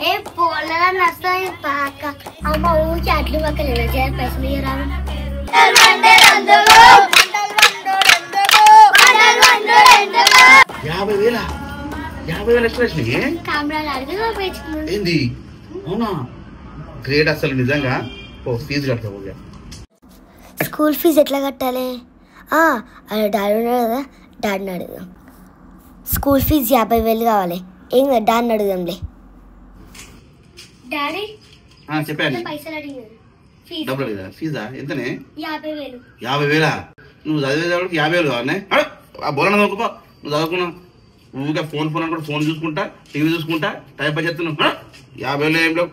ఏ పోలరా నస్తాయి పాక అమ్మ ఊకి అట్లు పక్కన పైసలు ఇయ్యరాను 50,000 ఎక్స్ట్రా ఏంది అవునా గ్రేట్ అసలు నిజంగా ఫీజు కడతా స్కూల్ ఫీజు ఎట్లా కట్టాలి అలా డాడీ ఉన్నాడు కదా డాడీని అడుగుదాం స్కూల్ ఫీజు 50,000 కావాలి ఏం కదా డాడీని అడుగుదాంలే డాడీ చెప్పాను పైసలు అడిగారు డబ్బులు లేదా ఫీజా ఎంతనే 50,000 50,000 నువ్వు చదివేదానికి 50,000 కావాలనే ఆ బోలన నోకపో నువ్వు చదువుకున్నావు ఊరికే ఫోన్ కూడా ఫోన్ చూసుకుంటా టీవీ చూసుకుంటా టైం పాస్ చేస్తున్నావు 50,000 ఏం లేవు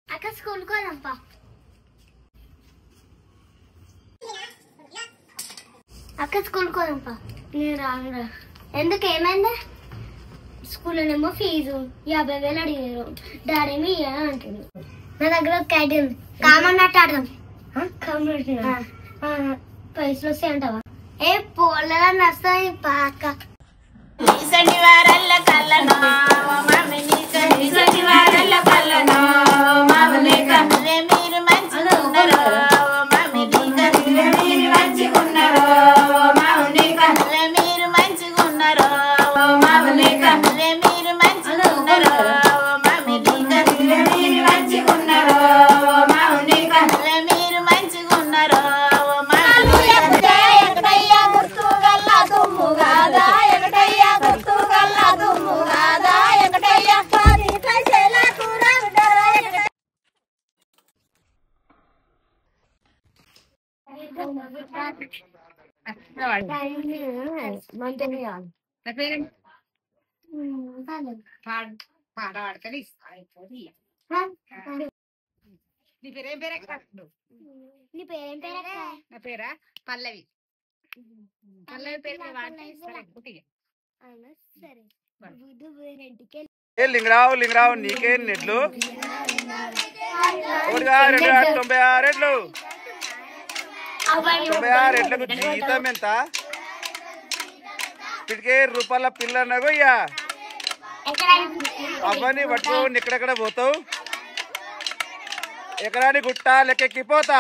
అక్క స్కూల్ కోదంపా అక్క స్కూల్ కోదంపా నేను రాను ఎందుకు ఏమైందా స్కూల్లోనేమో ఫీజు 50,000 అడిగారు డాడీ ఏమి ఇయ్యాలని అంటుంది నా దగ్గర ఒక క్యాట్ ఉంది కామన్నట్టు ఆడదాం పైసలు వస్తాయి అంటావా ఏ పోలరా నస్తాయి పాక శనివారాల కళ్ళను శనివారాల కళ్ళను మీరు మంచిగున్నారు మీరు మంచిగున్నారు మీరు మంచిగున్నారు మీరు మంచిగున్నారు మీరు మంచిగున్నారు మీరు మంచిగున్నారు ఎక్కడయ్యా గుర్తు గల్లా దుమ్ము కాదా ఎక్కడయ్యా గుర్తు గల్లా దుమ్ము కాదా ఎక్కడయ్యా పాట పాడతాను నీ పేరేం పేరు నీ పేరేం పేరు నా పేరా పల్లవి పల్లవి పేరు సరే లింగరావు నీకే నెట్లు 96 ఎడ్లు 96 ఎడ్లకు జీతం ఎంత ఇప్పటికే రూపాయల పిల్ల గొయ్యా అవన్నీ పట్టుకొని ఎక్కడెక్కడ పోతావు ఎకరాని గుట్ట లెక్కెక్కిపోతా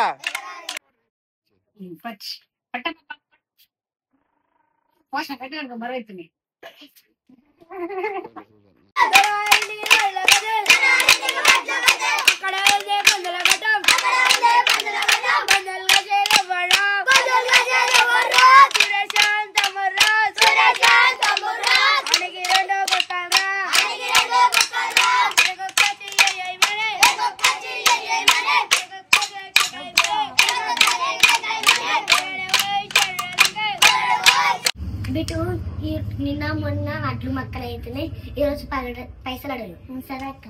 మరైతుంది బిటు నిన్న మొన్న అడ్లు మక్కలు అవుతున్నాయి ఈరోజు పైసలు అడగదు సరే అక్క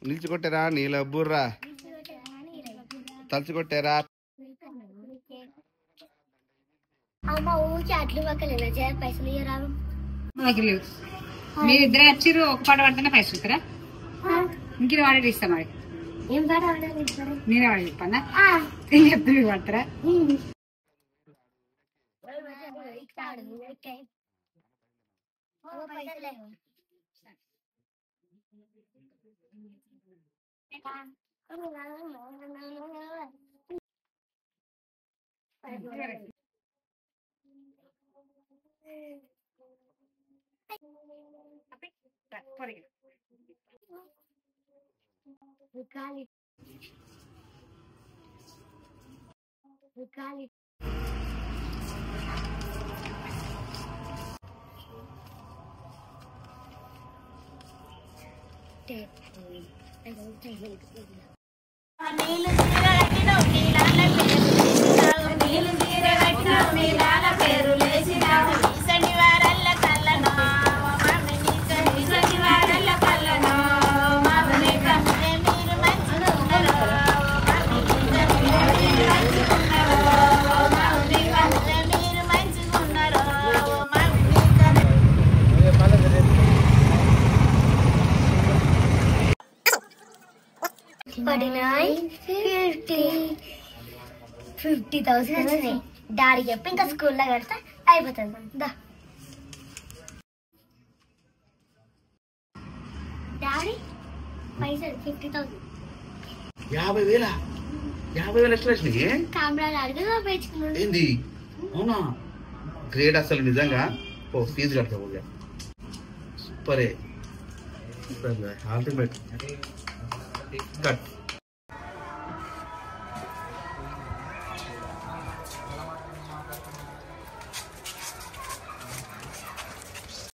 నిల్చుకొట్టారా నీళ్ళ బుర్రా తలుచుకొట్టారా అమ్మ ఊకి అడ్లు మక్కలు పైసలు ఇయ్యరాను మీరిద్దరే వచ్చిర్రు ఒక పాట పడితేనే పైసలు ఇస్తారా ఇంకే వాడే ఇస్తా మరి ఏం పాట నేనే వాడు చెప్పన్నా ఏం చెప్తే మీరు పడతారా నీళ్ళు తీరగట్టినావు నీళ్ళ నీళ్ళు తీరగట్టినావు నీళ్ళ పేరు లేచినావు శనివారాల కళ్ళను శనివారాల కళ్ళను మీరు మంచిగున్నారు మీరు మంచిగున్నారు 50,000 వచ్చినాయి. డాడీ చెప్పి ఇంకా స్కూల్లో కడితే అయిపోతుంది. డాడీ పైసలు 50,000. 50,000 ఎక్స్ట్రా వచ్చినాయి. కెమెరాలు అడిగి పెంచుకున్నాడు. ఏంది? అవునా? గ్రేట్ అసలు నిజంగా. ఓ ఫీజు కడతావు సూపరే, అల్టిమేట్ కట్.